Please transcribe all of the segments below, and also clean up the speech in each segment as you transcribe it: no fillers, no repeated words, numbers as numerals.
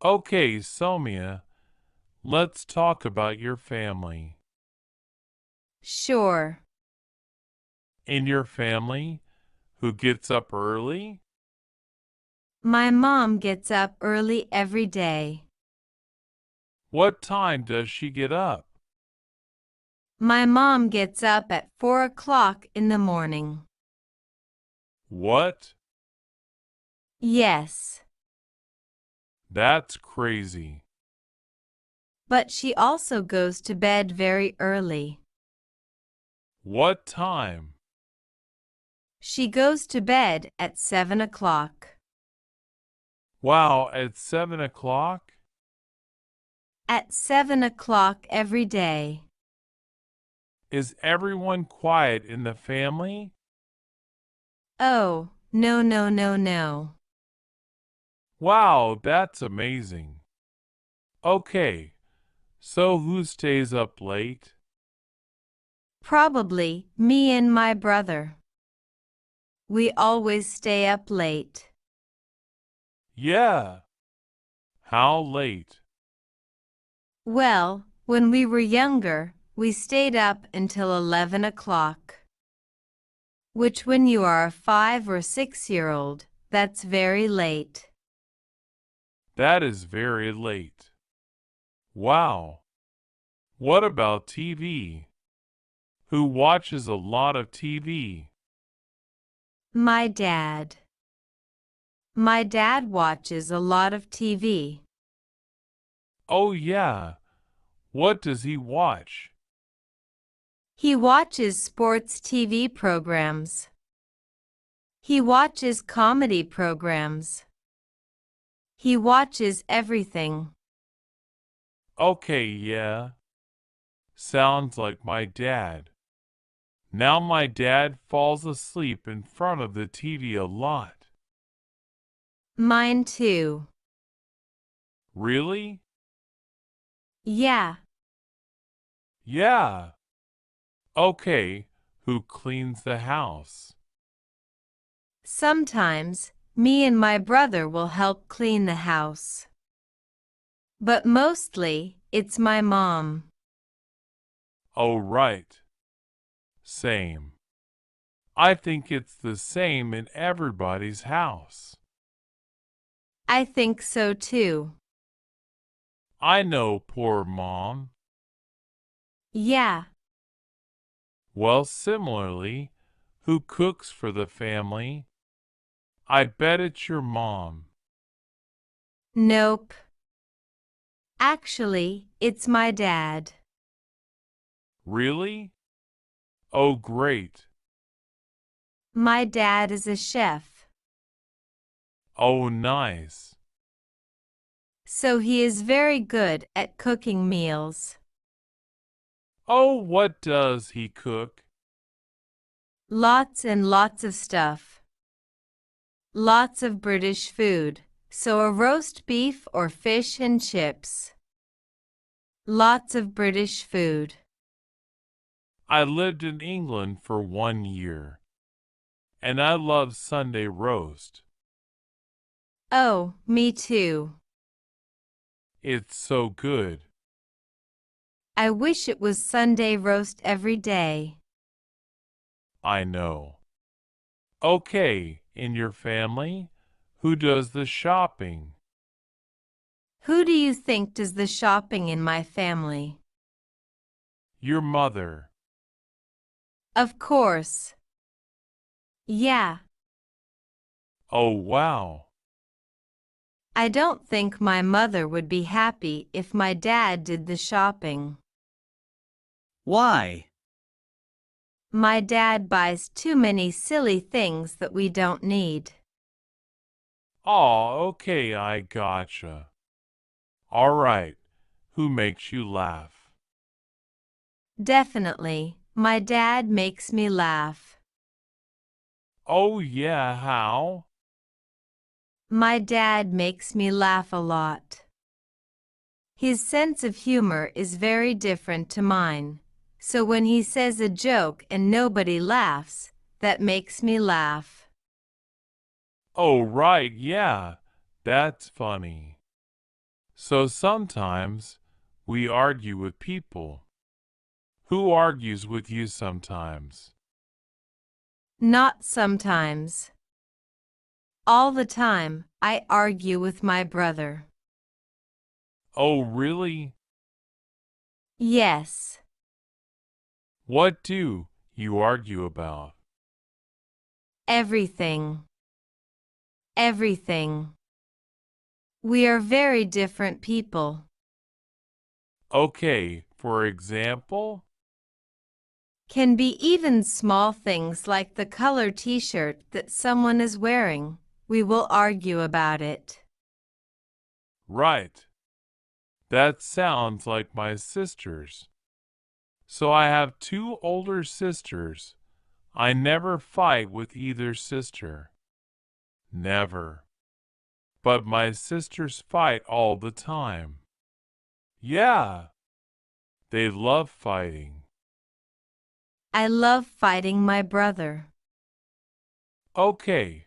Okay, Somia, let's talk about your family. Sure. In your family, who gets up early? My mom gets up early every day. What time does she get up? My mom gets up at 4 o'clock in the morning. What? Yes. That's crazy. But she also goes to bed very early. What time? She goes to bed at 7 o'clock. Wow, at 7 o'clock? At 7 o'clock every day. Is everyone quiet in the family? Oh, no, no, no, no. Wow, that's amazing. Okay, so who stays up late? Probably me and my brother. We always stay up late. Yeah. How late? Well, when we were younger, we stayed up until 11 o'clock. Which when you are a 5 or 6-year-old, that's very late. That is very late. Wow. What about TV? Who watches a lot of TV? My dad. My dad watches a lot of TV. Oh, yeah. What does he watch? He watches sports TV programs. He watches comedy programs. He watches everything. Okay, yeah. Sounds like my dad. Now my dad falls asleep in front of the TV a lot. Mine too. Really? Yeah. Yeah. Okay, who cleans the house? Sometimes, me and my brother will help clean the house. But mostly, it's my mom. Oh, right. Same. I think it's the same in everybody's house. I think so too. I know, poor mom. Yeah. Well, similarly, who cooks for the family? I bet it's your mom. Nope. Actually, it's my dad. Really? Oh, great. My dad is a chef. Oh, nice. So he is very good at cooking meals. Oh, what does he cook? Lots and lots of stuff. Lots of British food. So a roast beef or fish and chips. Lots of British food. I lived in England for 1 year, and I love Sunday roast. Oh, me too. It's so good. I wish it was Sunday roast every day. I know. Okay, in your family, who does the shopping? Who do you think does the shopping in my family? Your mother. Of course. Yeah. Oh, wow. I don't think my mother would be happy if my dad did the shopping. Why? My dad buys too many silly things that we don't need. Aw, okay, I gotcha. All right, who makes you laugh? Definitely, my dad makes me laugh. Oh, yeah, how? My dad makes me laugh a lot. His sense of humor is very different to mine, so when he says a joke and nobody laughs, that makes me laugh. Oh, right, yeah, that's funny. So sometimes we argue with people. Who argues with you sometimes? Not sometimes. All the time, I argue with my brother. Oh, really? Yes. What do you argue about? Everything. Everything. We are very different people. Okay, for example? Can be even small things like the color t-shirt that someone is wearing. We will argue about it. Right. That sounds like my sisters. So I have two older sisters. I never fight with either sister. Never. But my sisters fight all the time. Yeah, they love fighting. I love fighting my brother. Okay,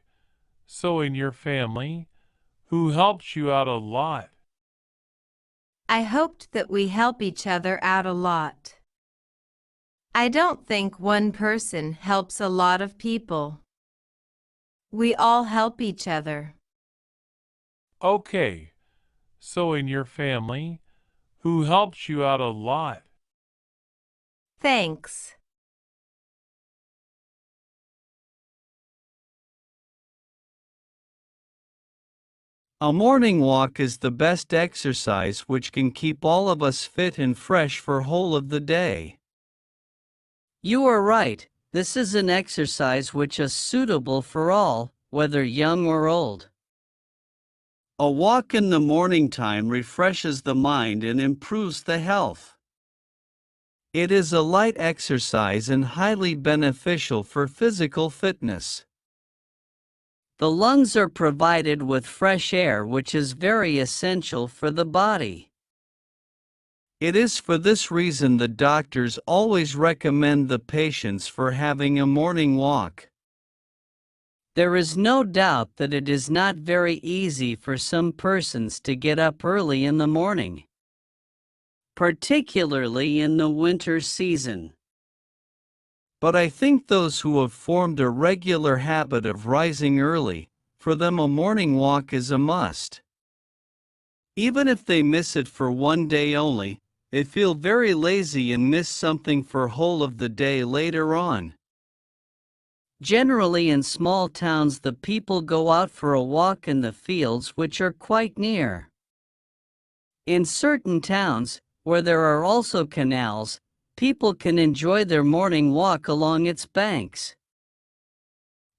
so in your family, who helps you out a lot? I hoped that we help each other out a lot. I don't think one person helps a lot of people. We all help each other. Okay, so in your family, who helps you out a lot? Thanks. A morning walk is the best exercise which can keep all of us fit and fresh for whole of the day. You are right. This is an exercise which is suitable for all, whether young or old. A walk in the morning time refreshes the mind and improves the health. It is a light exercise and highly beneficial for physical fitness. The lungs are provided with fresh air, which is very essential for the body. It is for this reason the doctors always recommend the patients for having a morning walk. There is no doubt that it is not very easy for some persons to get up early in the morning, particularly in the winter season. But I think those who have formed a regular habit of rising early, for them a morning walk is a must. Even if they miss it for one day only, they feel very lazy and miss something for whole of the day later on. Generally in small towns the people go out for a walk in the fields which are quite near. In certain towns, where there are also canals, people can enjoy their morning walk along its banks.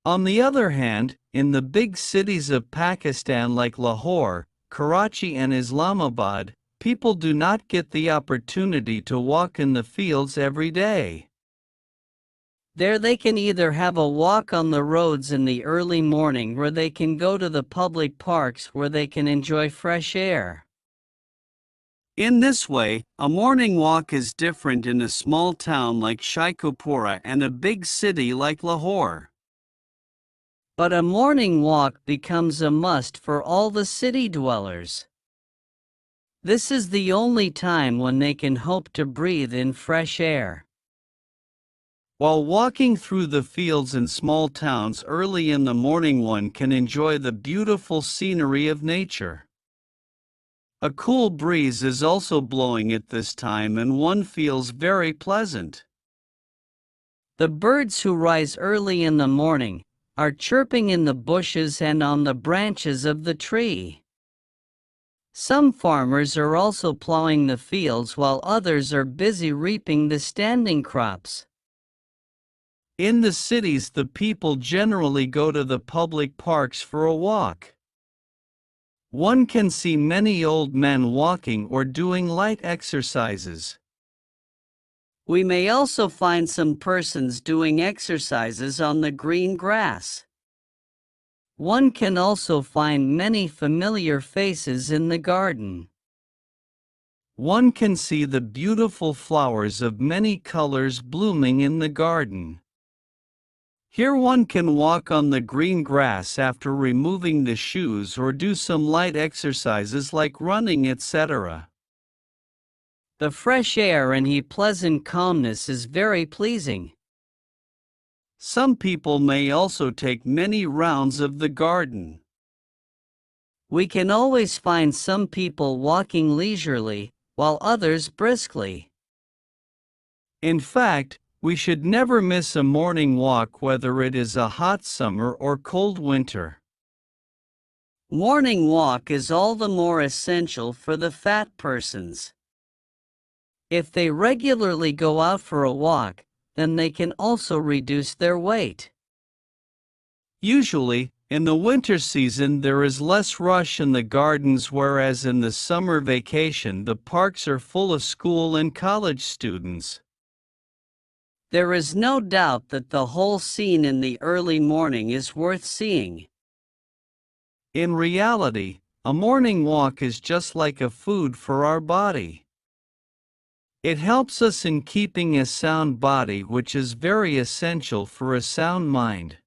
On the other hand, in the big cities of Pakistan like Lahore, Karachi and Islamabad, people do not get the opportunity to walk in the fields every day. There they can either have a walk on the roads in the early morning or they can go to the public parks where they can enjoy fresh air. In this way, a morning walk is different in a small town like Sheikhupura and a big city like Lahore. But a morning walk becomes a must for all the city dwellers. This is the only time when they can hope to breathe in fresh air. While walking through the fields in small towns early in the morning, one can enjoy the beautiful scenery of nature. A cool breeze is also blowing at this time and one feels very pleasant. The birds who rise early in the morning are chirping in the bushes and on the branches of the tree. Some farmers are also plowing the fields while others are busy reaping the standing crops. In the cities, the people generally go to the public parks for a walk. One can see many old men walking or doing light exercises. We may also find some persons doing exercises on the green grass. One can also find many familiar faces in the garden. One can see the beautiful flowers of many colors blooming in the garden. Here one can walk on the green grass after removing the shoes or do some light exercises like running, etc. The fresh air and the pleasant calmness is very pleasing. Some people may also take many rounds of the garden. We can always find some people walking leisurely, while others briskly. In fact, we should never miss a morning walk whether it is a hot summer or cold winter. Morning walk is all the more essential for the fat persons. If they regularly go out for a walk, then they can also reduce their weight. Usually, in the winter season there is less rush in the gardens, whereas in the summer vacation the parks are full of school and college students. There is no doubt that the whole scene in the early morning is worth seeing. In reality, a morning walk is just like a food for our body. It helps us in keeping a sound body, which is very essential for a sound mind.